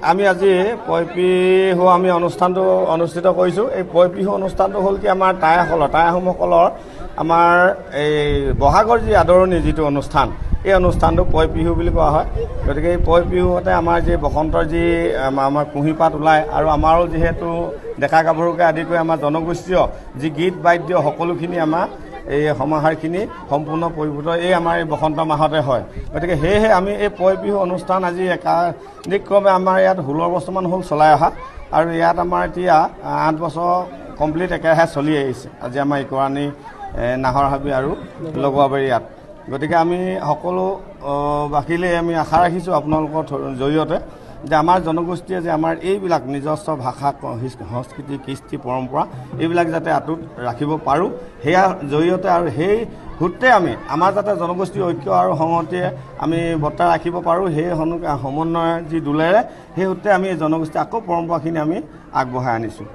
আমি আজি পইপিহু আমি অনুষ্ঠানটো অনুষ্ঠিত কৰিছোঁ। এই পইপিহু অনুষ্ঠানটো হ'ল কি আমাৰ টাইসমূহসকলৰ আমাৰ এই বহাগৰ যি আদৰণি যিটো অনুষ্ঠান, এই অনুষ্ঠানটো পইপিহু বুলি কোৱা হয়। গতিকে এই পইপিহুতে আমাৰ যি বসন্তৰ যি আমাৰ কুঁহিপাত ওলায় আৰু আমাৰো যিহেতু ডেকা গাভৰুকে আদি কৰি আমাৰ জনগোষ্ঠীয় যি গীত বাদ্য সকলোখিনি আমাৰ এই সমাহাৰখিনি সম্পূৰ্ণ পৰিভূত এই আমাৰ এই বসন্ত মাহতে হয়। গতিকে সেয়েহে আমি এই পইপিহু অনুষ্ঠান আজি একাধিক্ৰমে আমাৰ ইয়াত 16 বছৰমান হ'ল চলাই অহা আৰু ইয়াত আমাৰ এতিয়া 8 বছৰ কমপ্লিট একেৰাহে চলি আহিছে আজি আমাৰ ইকৰাণী নাহৰহাবি আৰু লগোৱাবাৰী ইয়াত। গতিকে আমি সকলো বাসীলৈ আমি আশা ৰাখিছোঁ আপোনালোকৰ জৰিয়তে যে আমাৰ জনগোষ্ঠীয়ে যে আমাৰ এইবিলাক নিজস্ব ভাষা সংস্কৃতি কৃষ্টি পৰম্পৰা এইবিলাক যাতে আঁতৰত ৰাখিব পাৰোঁ, সেয়া জৰিয়তে আৰু সেই সূত্ৰে আমি আমাৰ যাতে জনগোষ্ঠীৰ ঐক্য আৰু সংহতিয়ে আমি বৰ্তাই ৰাখিব পাৰোঁ, সেই সমন্বয়ৰ যি দোলেৰে সেই সূত্ৰে আমি জনগোষ্ঠী আকৌ পৰম্পৰাখিনি আমি আগবঢ়াই আনিছোঁ।